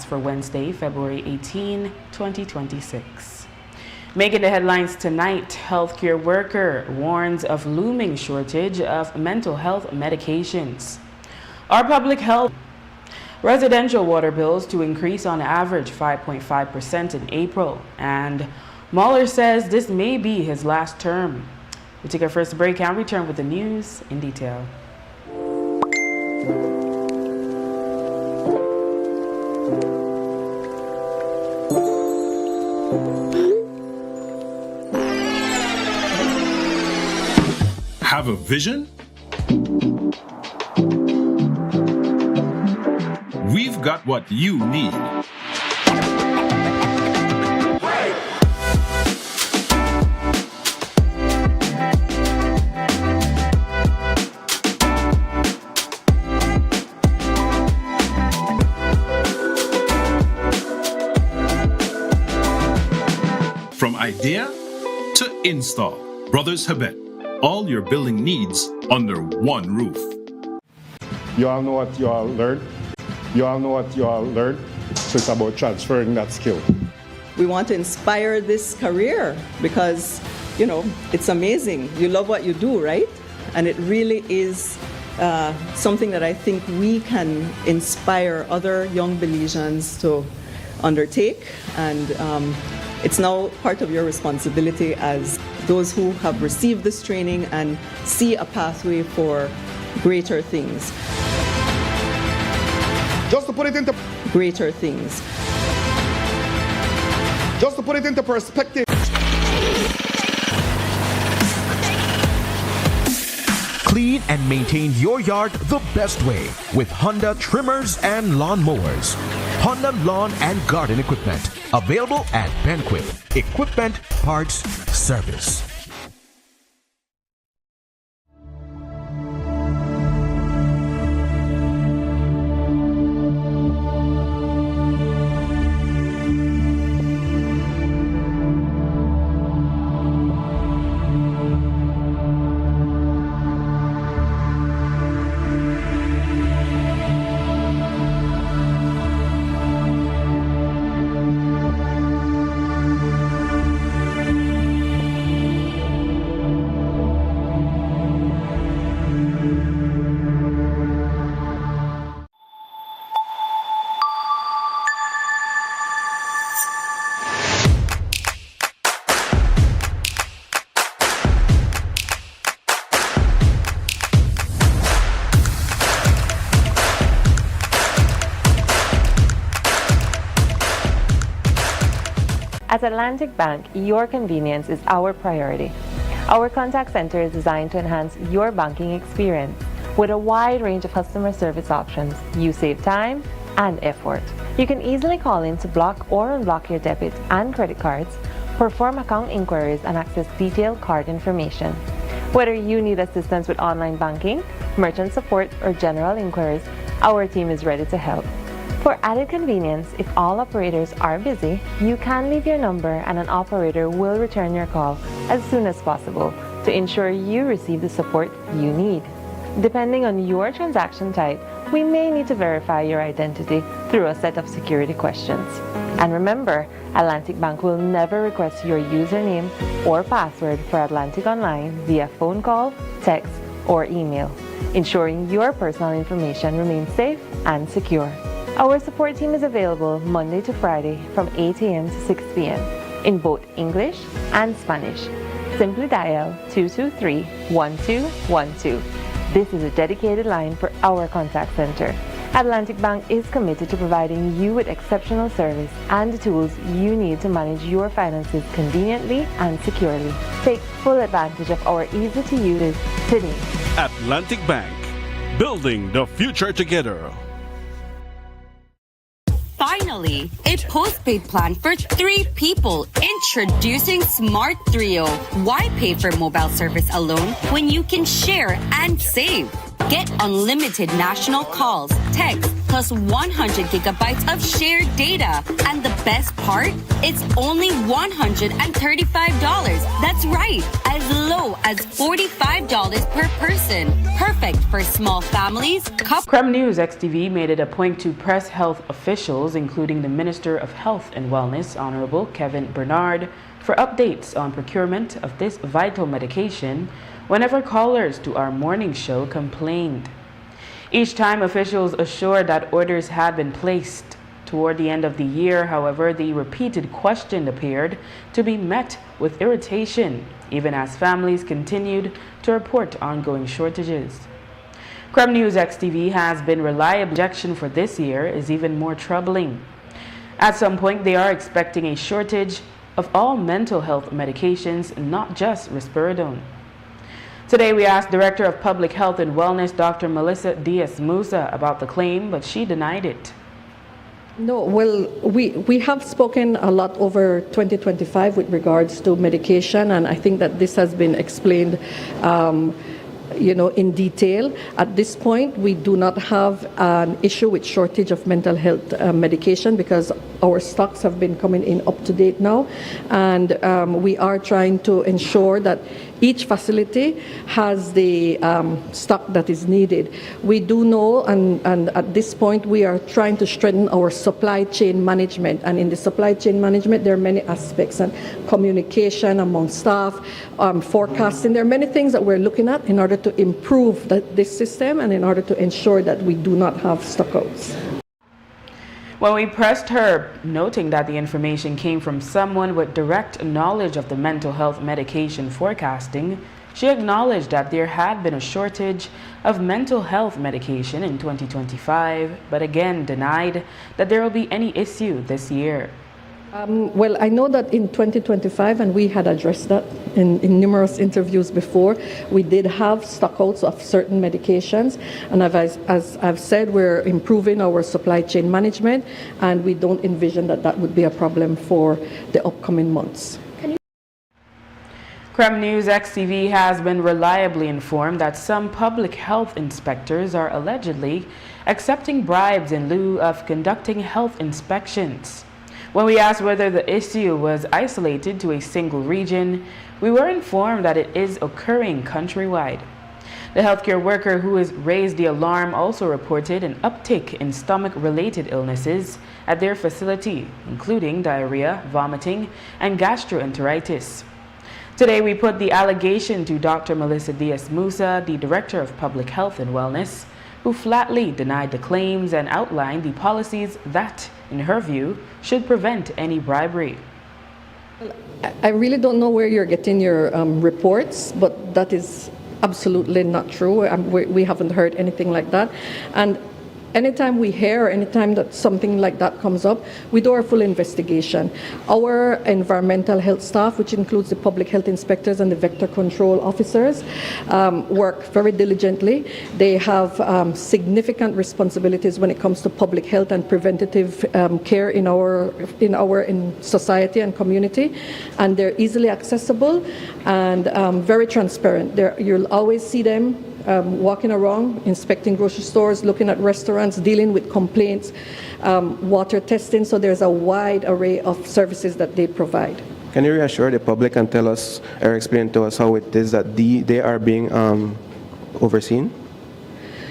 for Wednesday, February 18, 2026. Making the headlines tonight, healthcare worker warns of looming shortage of mental health medications. Our public health residential water bills to increase on average 5.5% in April, and Mueller says this may be his last term. We take our first break and return with the news in detail. Have a vision? We've got what you need. From idea to install, Brothers Habet, all your building needs under one roof. You all know what you all learned. So it's about transferring that skill. We want to inspire this career because, it's amazing. You love what you do, right? And it really is something that I think we can inspire other young Belizeans to undertake. And it's now part of your responsibility as those who have received this training and see a pathway for greater things. Just to put it into Greater things. Just to put it into perspective. Clean and maintain your yard the best way with Honda trimmers and lawn mowers. Honda Lawn and Garden Equipment. Available at Benquip. Equipment, parts, service. At Atlantic Bank, your convenience is our priority. Our contact center is designed to enhance your banking experience. With a wide range of customer service options, you save time and effort. You can easily call in to block or unblock your debit and credit cards, perform account inquiries, and access detailed card information. Whether you need assistance with online banking, merchant support, or general inquiries, our team is ready to help. For added convenience, if all operators are busy, you can leave your number and an operator will return your call as soon as possible to ensure you receive the support you need. Depending on your transaction type, we may need to verify your identity through a set of security questions. And remember, Atlantic Bank will never request your username or password for Atlantic Online via phone call, text, or email, ensuring your personal information remains safe and secure. Our support team is available Monday to Friday from 8 a.m. to 6 p.m. in both English and Spanish. Simply dial 223-1212. This is a dedicated line for our contact center. Atlantic Bank is committed to providing you with exceptional service and the tools you need to manage your finances conveniently and securely. Take full advantage of our easy-to-use today. Atlantic Bank, building the future together. Finally, a postpaid plan for 3 people. Introducing Smart Trio. Why pay for mobile service alone when you can share and save? Get unlimited national calls, texts, plus 100 gigabytes of shared data. And the best part? It's only $135. That's right, as low as $45 per person. Perfect for small families, couples. Creme News XTV made it a point to press health officials, including the Minister of Health and Wellness, Honorable Kevin Bernard, for updates on procurement of this vital medication whenever callers to our morning show complained. Each time, officials assured that orders had been placed. Toward the end of the year, however, the repeated question appeared to be met with irritation, even as families continued to report ongoing shortages. Creme News XTV has been reliable. Projection for this year is even more troubling. At some point, they are expecting a shortage of all mental health medications, not just risperidone. Today, we asked Director of Public Health and Wellness, Dr. Melissa Espinosa, about the claim, but she denied it. No, well, we have spoken a lot over 2025 with regards to medication, and I think that this has been explained in detail. At this point, we do not have an issue with shortage of mental health medication because our stocks have been coming in up to date now, and we are trying to ensure that each facility has the stock that is needed. We do know, and at this point, we are trying to strengthen our supply chain management. And in the supply chain management, there are many aspects, and communication among staff, forecasting. There are many things that we're looking at in order to improve this system and in order to ensure that we do not have stockouts. When we pressed her, noting that the information came from someone with direct knowledge of the mental health medication forecasting, she acknowledged that there had been a shortage of mental health medication in 2025, but again denied that there will be any issue this year. Well, I know that in 2025, and we had addressed that in numerous interviews before, we did have stockouts of certain medications, and as I've said, we're improving our supply chain management, and we don't envision that would be a problem for the upcoming months. Creme News XTV has been reliably informed that some public health inspectors are allegedly accepting bribes in lieu of conducting health inspections. When we asked whether the issue was isolated to a single region, we were informed that it is occurring countrywide. The healthcare worker who has raised the alarm also reported an uptick in stomach-related illnesses at their facility, including diarrhea, vomiting, and gastroenteritis. Today, we put the allegation to Dr. Melissa Espinosa, the Director of Public Health and Wellness, who flatly denied the claims and outlined the policies that, in her view, should prevent any bribery. I really don't know where you're getting your reports, but that is absolutely not true. We haven't heard anything like that. And anytime we hear, anytime that something like that comes up, we do our full investigation. Our environmental health staff, which includes the public health inspectors and the vector control officers, work very diligently. They have significant responsibilities when it comes to public health and preventative care in society and community, and they're easily accessible and very transparent. You'll always see them walking around, inspecting grocery stores, looking at restaurants, dealing with complaints, water testing. So there's a wide array of services that they provide. Can you reassure the public and tell us or explain to us how it is that they are being overseen?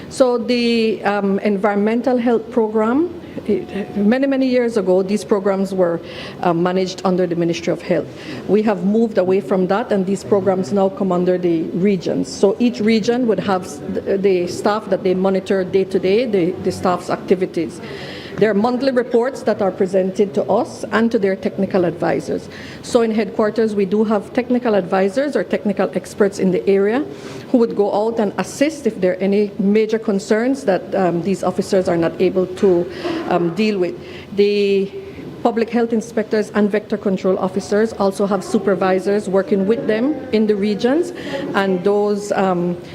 So the environmental health program, many years ago, these programs were managed under the Ministry of Health. We have moved away from that, and these programs now come under the regions. So each region would have the staff that they monitor day to day, the staff's activities. There are monthly reports that are presented to us and to their technical advisors. So in headquarters, we do have technical advisors or technical experts in the area who would go out and assist if there are any major concerns that these officers are not able to deal with. The public health inspectors and vector control officers also have supervisors working with them in the regions, and those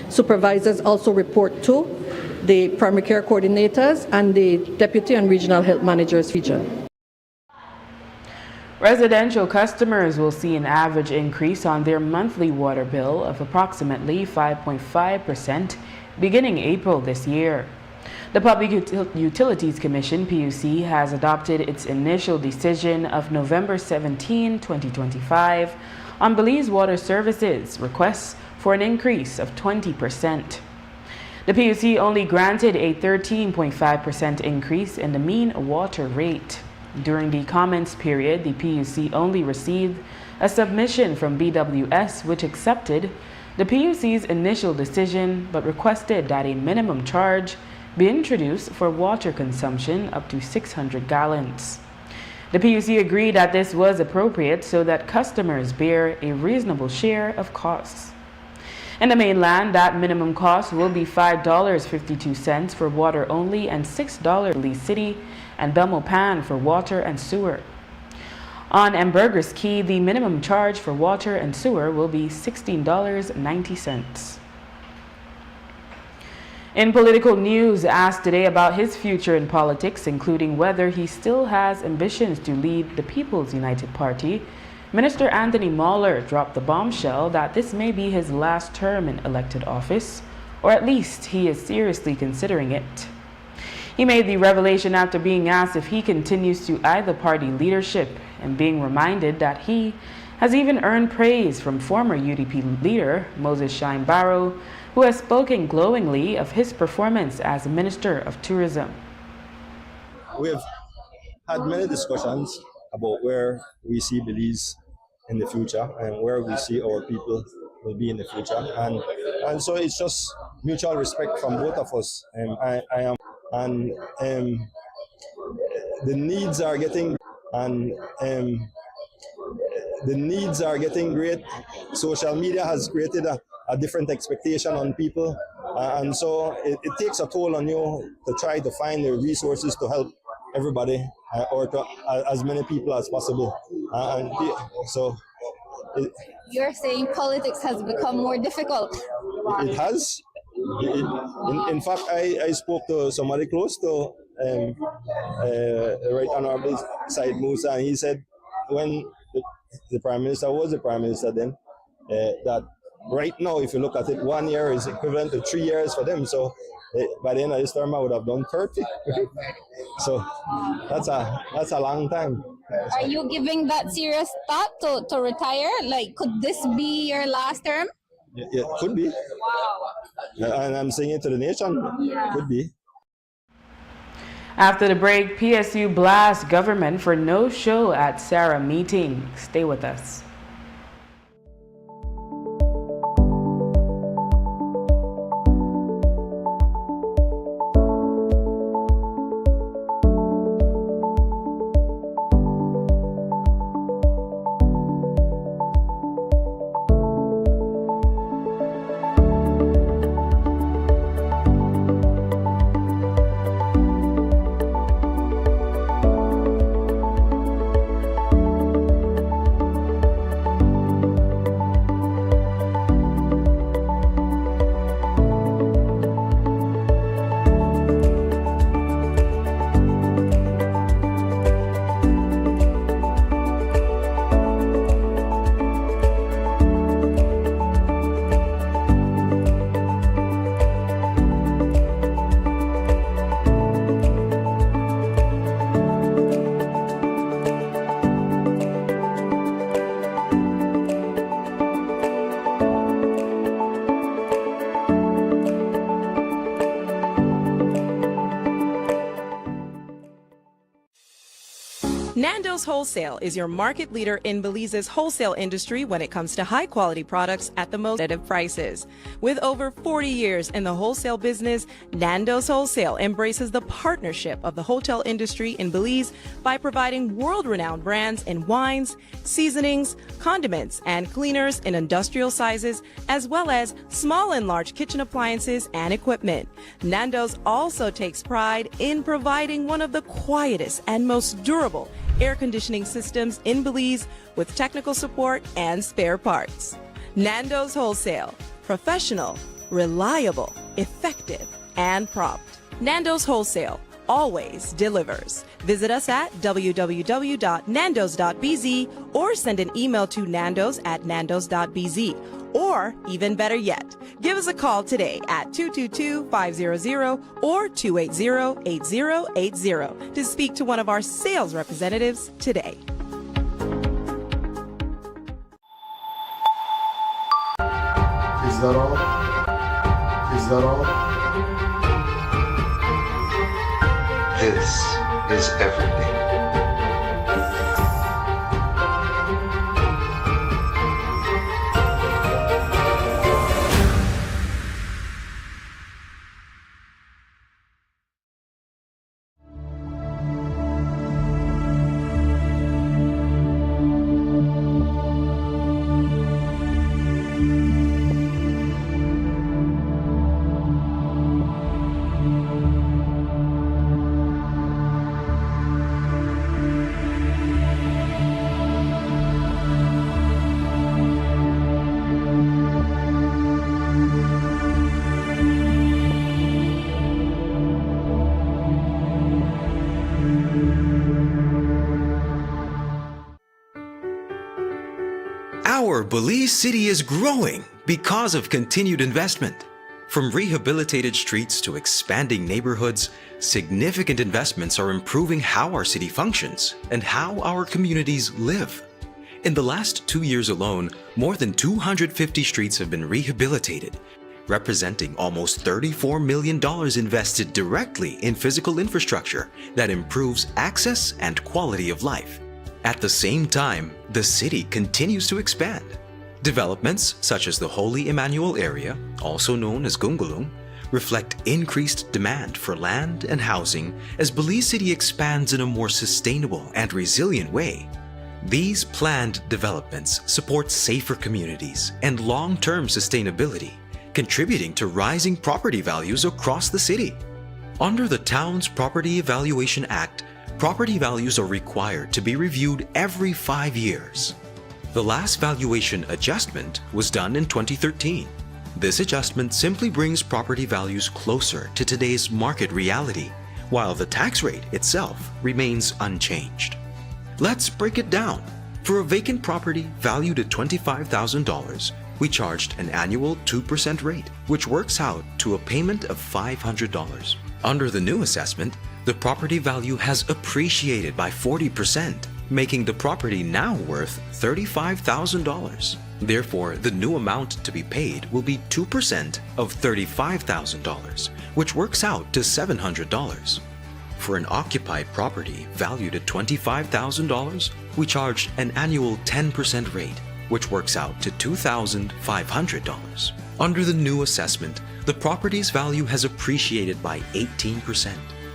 supervisors also report to the primary care coordinators and the deputy and regional health managers region. Residential customers will see an average increase on their monthly water bill of approximately 5.5% beginning April this year. The Public Utilities Commission, PUC, has adopted its initial decision of November 17, 2025 on Belize Water Services requests for an increase of 20%. The PUC only granted a 13.5% increase in the mean water rate. During the comments period, the PUC only received a submission from BWS which accepted the PUC's initial decision but requested that a minimum charge be introduced for water consumption up to 600 gallons. The PUC agreed that this was appropriate so that customers bear a reasonable share of costs. In the mainland, that minimum cost will be $5.52 for water only and $6 for Lee City and Belmopan for water and sewer. On Ambergris Key, the minimum charge for water and sewer will be $16.90. In political news, asked today about his future in politics, including whether he still has ambitions to lead the People's United Party, Minister Anthony Mahler dropped the bombshell that this may be his last term in elected office, or at least he is seriously considering it. He made the revelation after being asked if he continues to eye the party leadership and being reminded that he has even earned praise from former UDP leader Moses Shine Barrow, who has spoken glowingly of his performance as Minister of Tourism. We have had many discussions about where we see Belize in the future and where we see our people will be in the future. And so it's just mutual respect from both of us. The needs are getting great. Social media has created a different expectation on people, and so it takes a toll on you to try to find the resources to help everybody or to as many people as possible. You're saying politics has become more difficult. It has. In fact, I spoke to somebody close to Right Honorable Said Musa, and he said when the Prime Minister was the Prime Minister then, that right now, if you look at it, 1 year is equivalent to 3 years for them. So by the end of this term, I would have done 30. So that's a long time. Are you giving that serious thought to retire? Like, could this be your last term? Yeah, it could be. Wow. And I'm saying it to the nation. Yeah. Could be. After the break, PSU blasts government for no show at Sarah meeting. Stay with us. Nando's Wholesale is your market leader in Belize's wholesale industry when it comes to high-quality products at the most competitive prices. With over 40 years in the wholesale business, Nando's Wholesale embraces the partnership of the hotel industry in Belize by providing world-renowned brands in wines, seasonings, condiments, and cleaners in industrial sizes, as well as small and large kitchen appliances and equipment. Nando's also takes pride in providing one of the quietest and most durable air conditioning systems in Belize with technical support and spare parts. Nando's Wholesale. Professional, reliable, effective, and prompt. Nando's Wholesale always delivers. Visit us at www.nandos.bz or send an email to nandos@nandos.bz Or, even better yet, give us a call today at 222-500 or 280-8080 to speak to one of our sales representatives today. Is that all? Is that all? This is everything. Our Belize City is growing because of continued investment. From rehabilitated streets to expanding neighborhoods, significant investments are improving how our city functions and how our communities live. In the last 2 years alone, more than 250 streets have been rehabilitated, representing almost $34 million invested directly in physical infrastructure that improves access and quality of life. At the same time, the city continues to expand. Developments such as the Holy Emmanuel area, also known as Gungulung, reflect increased demand for land and housing as Belize City expands in a more sustainable and resilient way. These planned developments support safer communities and long-term sustainability, contributing to rising property values across the city. Under the Town's Property Evaluation Act, property values are required to be reviewed every 5 years. The last valuation adjustment was done in 2013. This adjustment simply brings property values closer to today's market reality, while the tax rate itself remains unchanged. Let's break it down. For a vacant property valued at $25,000, we charged an annual 2% rate, which works out to a payment of $500. Under the new assessment, the property value has appreciated by 40%, making the property now worth $35,000. Therefore, the new amount to be paid will be 2% of $35,000, which works out to $700. For an occupied property valued at $25,000, we charged an annual 10% rate, which works out to $2,500. Under the new assessment, the property's value has appreciated by 18%,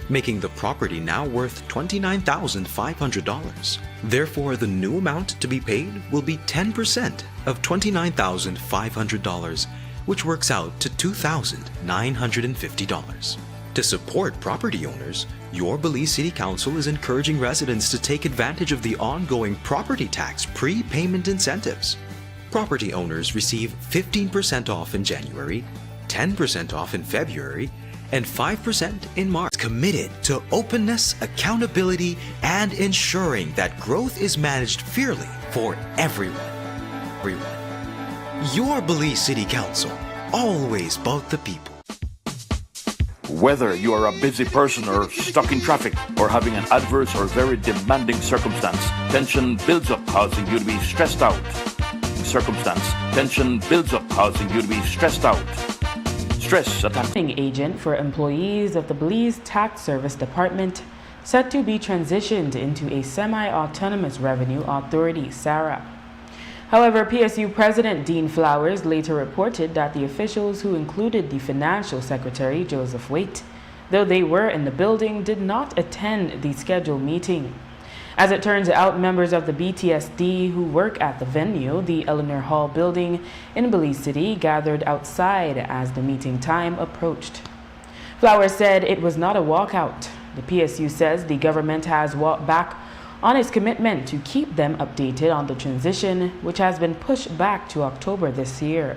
making the property now worth $29,500. Therefore, the new amount to be paid will be 10% of $29,500, which works out to $2,950. To support property owners, your Belize City Council is encouraging residents to take advantage of the ongoing property tax prepayment incentives. Property owners receive 15% off in January, 10% off in February, and 5% in March. Committed to openness, accountability, and ensuring that growth is managed fairly for everyone. Your Belize City Council, always about the people. Whether you are a busy person or stuck in traffic or having an adverse or very demanding circumstance, tension builds up, causing you to be stressed out. Tension builds up, causing you to be stressed out. Stress attacking agent for employees of the Belize Tax Service Department set to be transitioned into a semi-autonomous revenue authority, SARA. However, PSU President Dean Flowers later reported that the officials who included the Financial Secretary, Joseph Waite, though they were in the building, did not attend the scheduled meeting. As it turns out, members of the BTSD who work at the venue, the Eleanor Hall building in Belize City, gathered outside as the meeting time approached. Flowers said it was not a walkout. The PSU says the government has walked back on its commitment to keep them updated on the transition, which has been pushed back to October this year.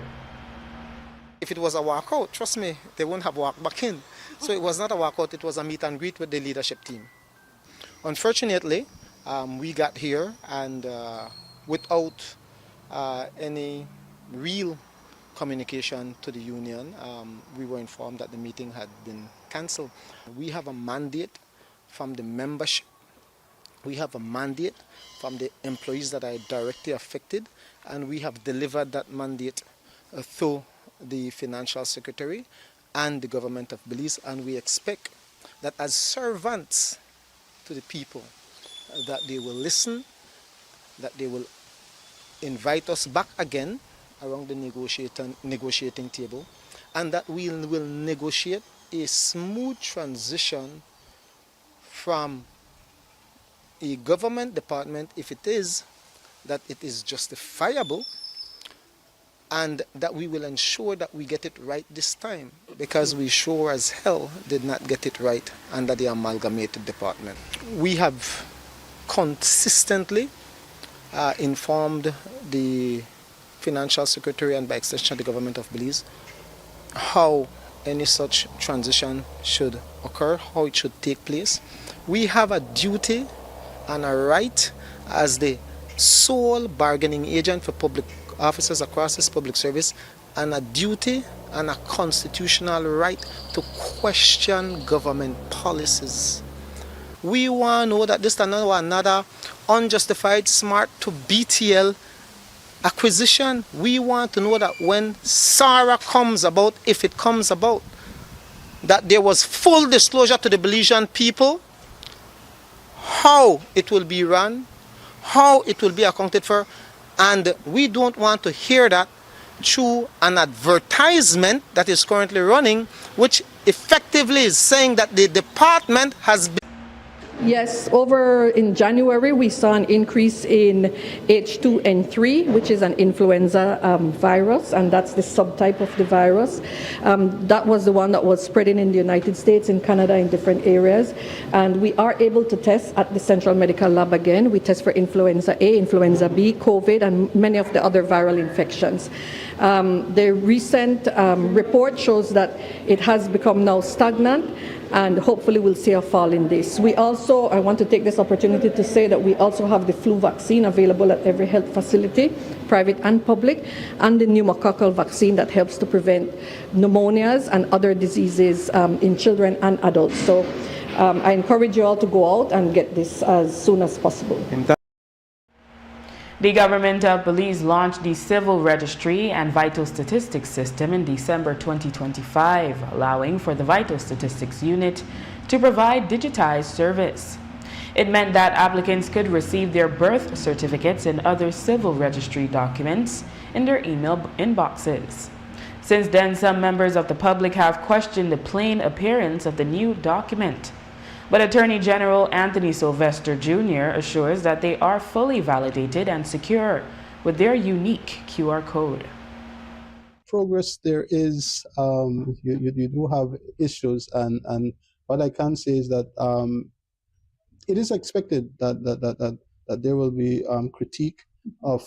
If it was a walkout, trust me, they wouldn't have walked back in. So it was not a walkout, it was a meet and greet with the leadership team. Unfortunately, we got here and without any real communication to the union. We were informed that the meeting had been cancelled. We have a mandate from the membership. We have a mandate from the employees that are directly affected, and we have delivered that mandate through the financial secretary and the government of Belize, and we expect that as servants to the people, that they will listen, that they will invite us back again around the negotiating table, and that we will negotiate a smooth transition from a government department, if it is, that it is justifiable, and that we will ensure that we get it right this time, because we sure as hell did not get it right under the amalgamated department. We have consistently informed the financial secretary and by extension the government of Belize how any such transition should occur, how it should take place. We have a duty and a right as the sole bargaining agent for public officers across this public service, and a duty and a constitutional right to question government policies. We want to know that this is another unjustified smart to BTL acquisition. We want to know that when SARA comes about, if it comes about, that there was full disclosure to the Belizean people how it will be run, how it will be accounted for, and we don't want to hear that through an advertisement that is currently running, which effectively is saying that the department has been... Yes, over in January, we saw an increase in H2N3, which is an influenza virus, and that's the subtype of the virus. That was the one that was spreading in the United States, in Canada, in different areas. And we are able to test at the Central Medical Lab again. We test for influenza A, influenza B, COVID, and many of the other viral infections. The recent report shows that it has become now stagnant, and hopefully we'll see a fall in this. We also, I want to take this opportunity to say that we also have the flu vaccine available at every health facility, private and public, and the pneumococcal vaccine that helps to prevent pneumonias and other diseases in children and adults. So I encourage you all to go out and get this as soon as possible. The government of Belize launched the Civil Registry and Vital Statistics System in December 2025, allowing for the Vital Statistics Unit to provide digitized service. It meant that applicants could receive their birth certificates and other civil registry documents in their email inboxes. Since then, some members of the public have questioned the plain appearance of the new document. But Attorney General Anthony Sylvester Jr. assures that they are fully validated and secure with their unique QR code. Progress there is, you do have issues, and what I can say is that it is expected that there will be critique of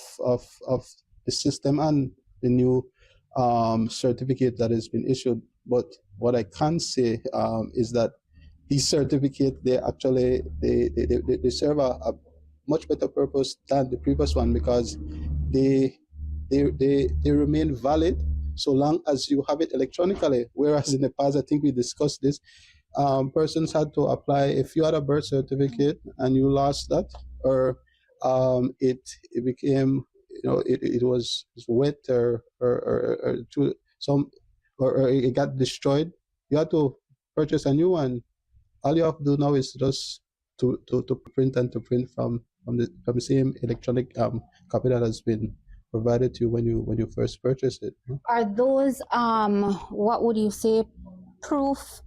the system and the new certificate that has been issued. But what I can say is that these certificates, they actually they serve a much better purpose than the previous one, because they remain valid so long as you have it electronically. Whereas in the past, I think we discussed this, persons had to apply. If you had a birth certificate and you lost that, or it became, it was wet or it got destroyed, you had to purchase a new one. All you have to do now is just to print from the same electronic copy that has been provided to you when you first purchased it. Are those what would you say, proof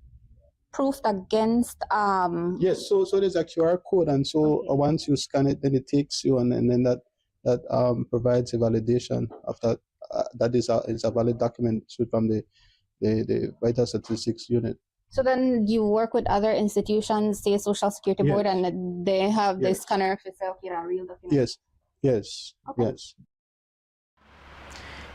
against Yes, so there's a QR code, and so once you scan it, then it takes you, and then that provides a validation of that. That is a valid document from the Vital Statistics Unit. So then you work with other institutions, say Social Security Board, and they have this scanner to say, okay, a real document. Yes.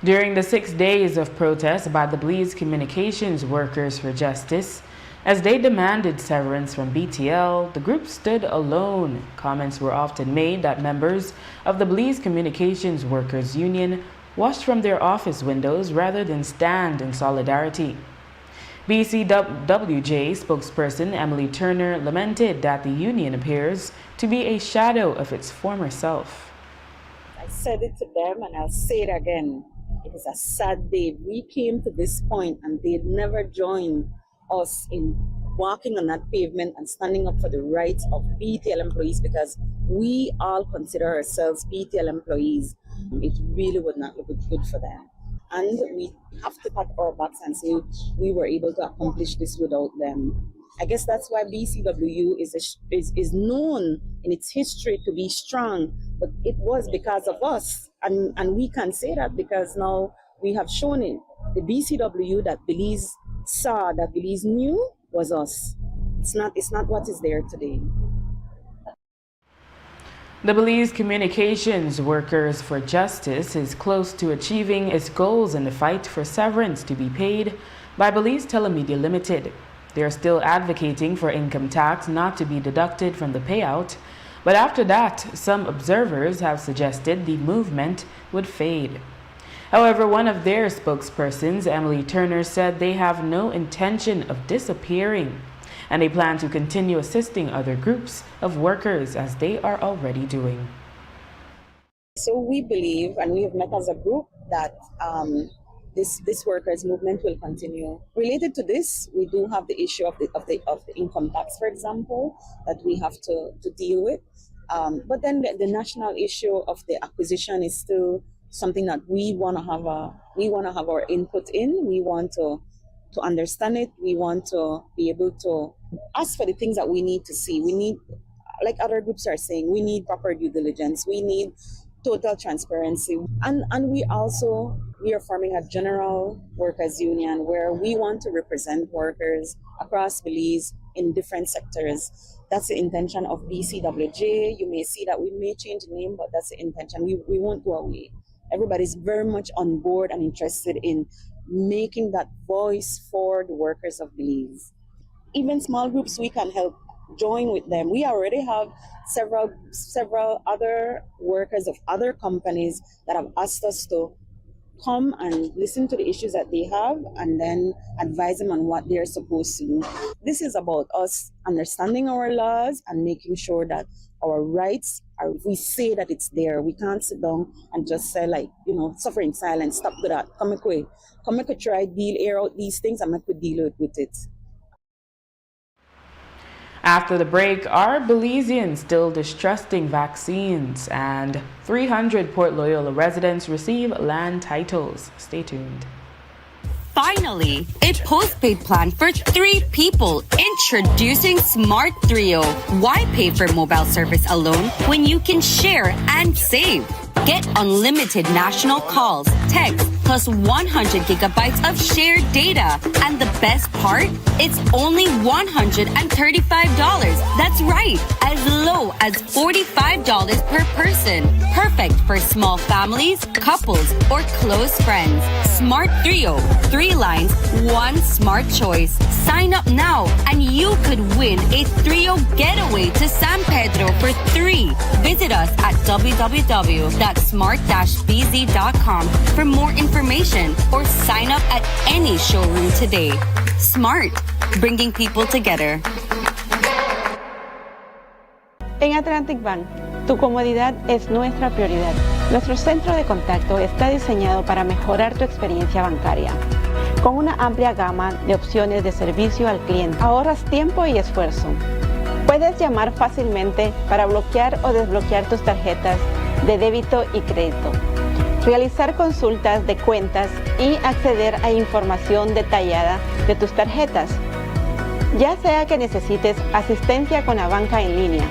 During the 6 days of protest by the Belize Communications Workers for Justice, as they demanded severance from BTL, the group stood alone. Comments were often made that members of the Belize Communications Workers Union watched from their office windows rather than stand in solidarity. BCWJ spokesperson Emily Turner lamented that the union appears to be a shadow of its former self. I said it to them and I'll say it again. It is a sad day. We came to this point and they'd never joined us in walking on that pavement and standing up for the rights of BTL employees, because we all consider ourselves BTL employees. It really would not look good for them. And we have to pat our backs and say we were able to accomplish this without them. I guess that's why BCWU is known in its history to be strong, but it was because of us. And we can say that because now we have shown it. The BCWU that Belize saw, that Belize knew, was us. It's not what is there today. The Belize Communications Workers for Justice is close to achieving its goals in the fight for severance to be paid by Belize Telemedia Limited. They are still advocating for income tax not to be deducted from the payout, but after that, some observers have suggested the movement would fade. However, one of their spokespersons, Emily Turner, said they have no intention of disappearing, and they plan to continue assisting other groups of workers as they are already doing. So we believe, and we have met as a group, that this workers movement will continue. Related to this, we do have the issue of the income tax, for example, that we have to deal with. But then the national issue of the acquisition is still something that we want to have our input in. We want to understand it. We want to be able to ask for the things that we need to see. We need, like other groups are saying, we need proper due diligence. We need total transparency. And we are forming a general workers union where we want to represent workers across Belize in different sectors. That's the intention of BCWJ. You may see that we may change the name, but that's the intention. We won't go away. Everybody's very much on board and interested in making that voice for the workers of Belize. Even small groups, we can help join with them. We already have several other workers of other companies that have asked us to come and listen to the issues that they have and then advise them on what they're supposed to do. This is about us understanding our laws and making sure that our rights are, we say that it's there. We can't sit down and just say, like, suffer in silence. Stop to that. Come make we try air out these things and make we deal with it. After the break, are Belizeans still distrusting vaccines? And 300 Port Loyola residents receive land titles. Stay tuned. Finally, a postpaid plan for 3 people. Introducing Smart Trio. Why pay for mobile service alone when you can share and save? Get unlimited national calls, texts, plus 100 gigabytes of shared data. And the best part? It's only $135. That's right, as low as $45 per person. Perfect for small families, couples, or close friends. Smart Trio. 3 lines, 1 smart choice. Sign up now and you could win a Trio getaway to San Pedro for 3. Visit us at www.smart-bz.com for more information or sign up at any showroom today. Smart, bringing people together. En Atlantic Bank, tu comodidad es nuestra prioridad. Nuestro centro de contacto está diseñado para mejorar tu experiencia bancaria. Con una amplia gama de opciones de servicio al cliente, ahorras tiempo y esfuerzo. Puedes llamar fácilmente para bloquear o desbloquear tus tarjetas de débito y crédito, realizar consultas de cuentas y acceder a información detallada de tus tarjetas. Ya sea que necesites asistencia con la banca en línea,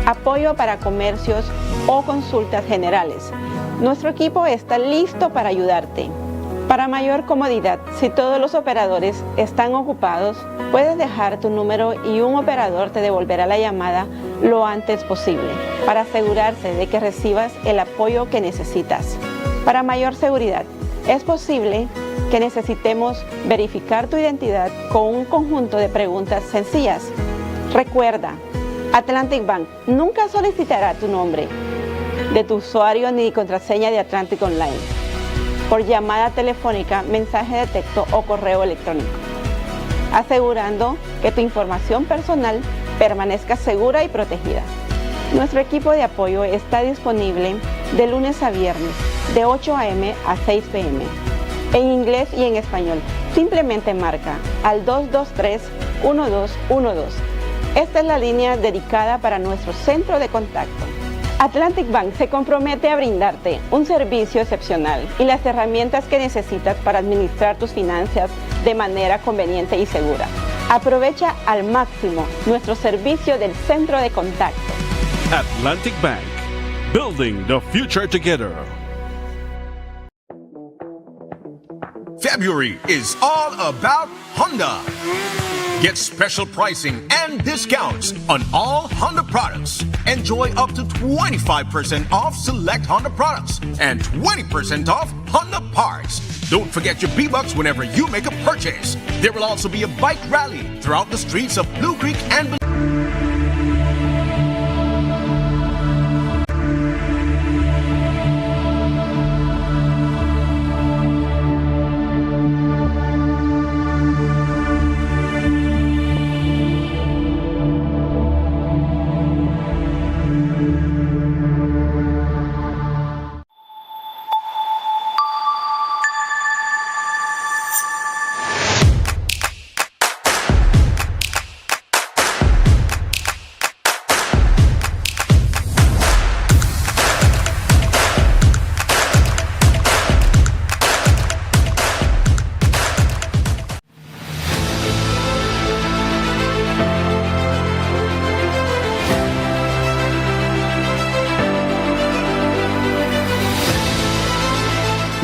apoyo para comercios o consultas generales, nuestro equipo está listo para ayudarte. Para mayor comodidad, si todos los operadores están ocupados, puedes dejar tu número y un operador te devolverá la llamada lo antes posible para asegurarse de que recibas el apoyo que necesitas. Para mayor seguridad, es posible que necesitemos verificar tu identidad con un conjunto de preguntas sencillas. Recuerda, Atlantic Bank nunca solicitará tu nombre de tu usuario ni contraseña de Atlantic Online. por llamada telefónica, mensaje de texto o correo electrónico, asegurando que tu información personal permanezca segura y protegida. Nuestro equipo de apoyo está disponible de lunes a viernes, de 8 a.m. a 6 p.m., en inglés y en español. Simplemente marca al 223-1212. Esta es la línea dedicada para nuestro centro de contacto. Atlantic Bank se compromete a brindarte un servicio excepcional y las herramientas que necesitas para administrar tus finanzas de manera conveniente y segura. Aprovecha al máximo nuestro servicio del centro de contacto. Atlantic Bank, building the future together. February is all about Honda. Get special pricing and discounts on all Honda products. Enjoy up to 25% off select Honda products and 20% off Honda parts. Don't forget your B-Bucks whenever you make a purchase. There will also be a bike rally throughout the streets of Blue Creek and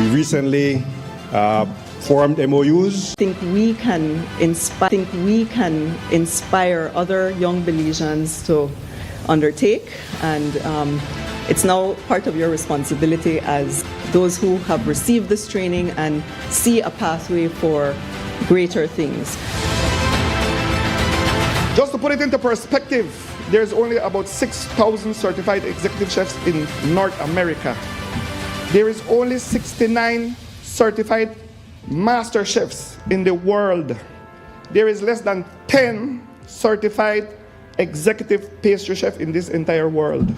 We recently formed MOUs. I think we can inspire other young Belizeans to undertake, and it's now part of your responsibility as those who have received this training and see a pathway for greater things. Just to put it into perspective, there's only about 6,000 certified executive chefs in North America. There is only 69 certified master chefs in the world. There is less than 10 certified executive pastry chefs in this entire world.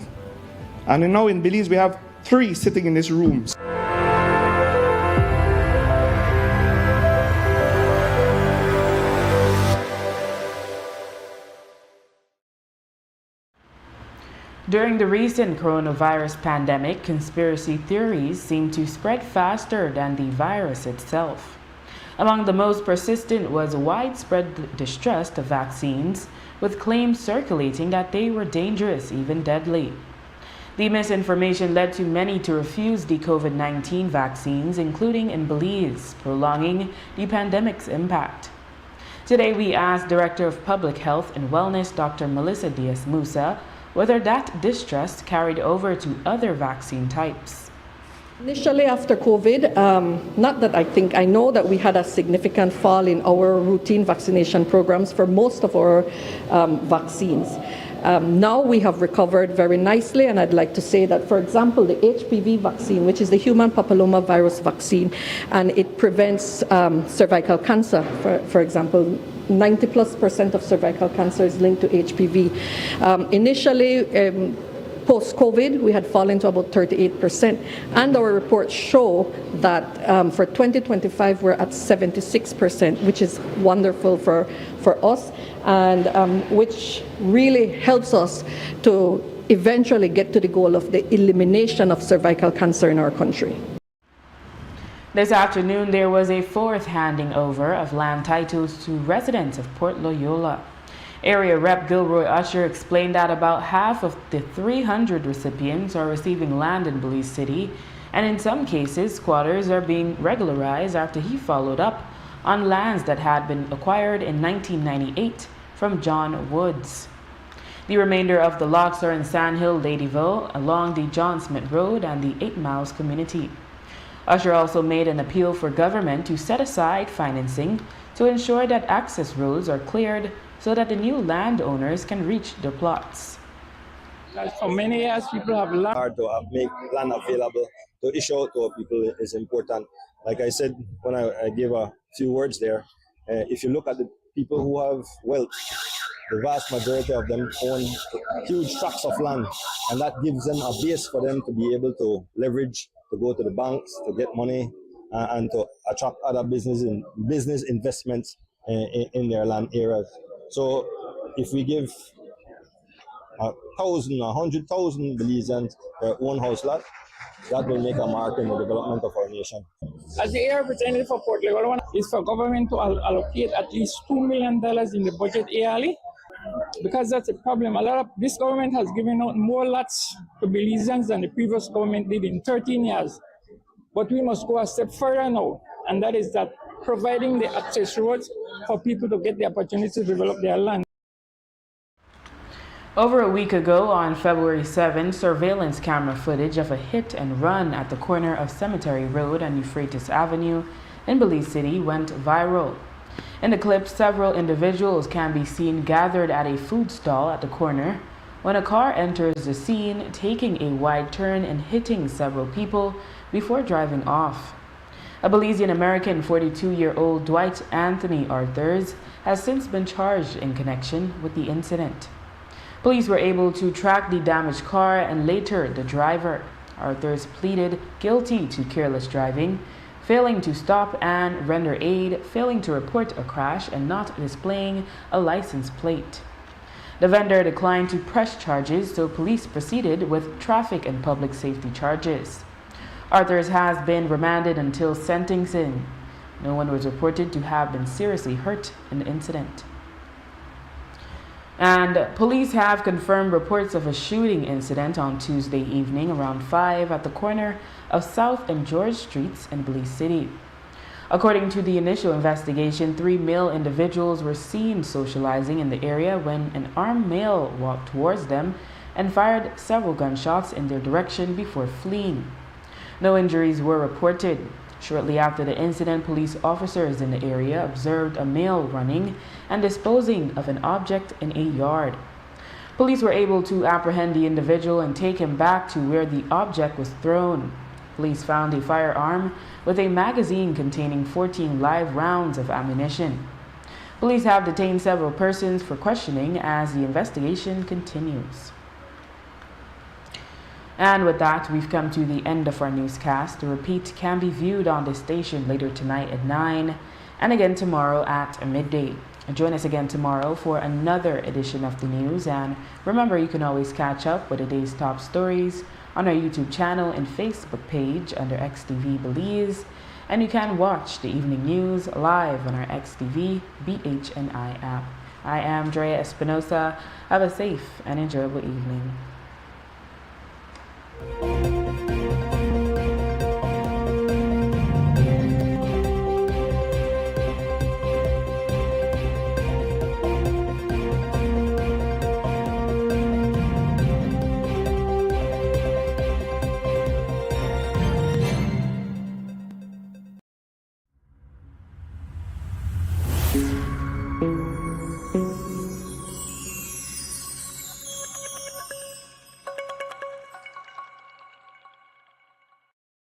And now in Belize, we have 3 sitting in this room. During the recent coronavirus pandemic, conspiracy theories seem to spread faster than the virus itself. Among the most persistent was widespread distrust of vaccines, with claims circulating that they were dangerous, even deadly. The misinformation led to many to refuse the COVID-19 vaccines, including in Belize, prolonging the pandemic's impact. Today, we asked Director of Public Health and Wellness, Dr. Melissa Diaz-Musa, whether that distrust carried over to other vaccine types. Initially after COVID, not that I know that we had a significant fall in our routine vaccination programs for most of our vaccines. Now we have recovered very nicely, and I'd like to say that, for example, the HPV vaccine, which is the human papillomavirus vaccine, and it prevents cervical cancer, for example. 90+% of cervical cancer is linked to HPV. Initially, post-COVID, we had fallen to about 38%, and our reports show that for 2025, we're at 76%, which is wonderful for us, and which really helps us to eventually get to the goal of the elimination of cervical cancer in our country. This afternoon, there was a 4th handing over of land titles to residents of Port Loyola. Area Rep Gilroy Usher explained that about half of the 300 recipients are receiving land in Belize City, and in some cases, squatters are being regularized after he followed up on lands that had been acquired in 1998 from John Woods. The remainder of the lots are in Sandhill, Ladyville, along the John Smith Road and the 8 Miles community. Usher also made an appeal for government to set aside financing to ensure that access roads are cleared so that the new landowners can reach their plots. For many years, people have learned hard to make land available to issue out to our people is important. Like I said when I gave a few words there, if you look at the people who have wealth, the vast majority of them own huge tracts of land, and that gives them a base for them to be able to leverage, to go to the banks, to get money, and to attract other business investments in their land areas. So if we give 1,000 or 100,000 Belizeans their own house lot, that will make a mark in the development of our nation. As the area representative for Port Level is for government to allocate at least $2 million in the budget yearly, because that's a problem. This government has given out more lots to Belizeans than the previous government did in 13 years. But we must go a step further now, and that is that providing the access roads for people to get the opportunity to develop their land. Over a week ago, on February 7, surveillance camera footage of a hit and run at the corner of Cemetery Road and Euphrates Avenue in Belize City went viral. In the clip, several individuals can be seen gathered at a food stall at the corner when a car enters the scene, taking a wide turn and hitting several people before driving off. A Belizean-American 42-year-old Dwight Anthony Arthurs has since been charged in connection with the incident. Police were able to track the damaged car and later the driver. Arthurs pleaded guilty to careless driving, failing to stop and render aid, failing to report a crash, and not displaying a license plate. The vendor declined to press charges, so police proceeded with traffic and public safety charges. Arthurs has been remanded until sentencing. No one was reported to have been seriously hurt in the incident. And police have confirmed reports of a shooting incident on Tuesday evening around 5 at the corner of South and George Streets in Belize City. According to the initial investigation, 3 male individuals were seen socializing in the area when an armed male walked towards them and fired several gunshots in their direction before fleeing. No injuries were reported. Shortly after the incident, police officers in the area observed a male running and disposing of an object in a yard. Police were able to apprehend the individual and take him back to where the object was thrown. Police found a firearm with a magazine containing 14 live rounds of ammunition. Police have detained several persons for questioning as the investigation continues. And with that, we've come to the end of our newscast. The repeat can be viewed on this station later tonight at 9 and again tomorrow at midday. Join us again tomorrow for another edition of the news. And remember, you can always catch up with the day's top stories on our YouTube channel and Facebook page under XTV Belize. And you can watch the evening news live on our XTV BHNI app. I am Drea Espinosa. Have a safe and enjoyable evening.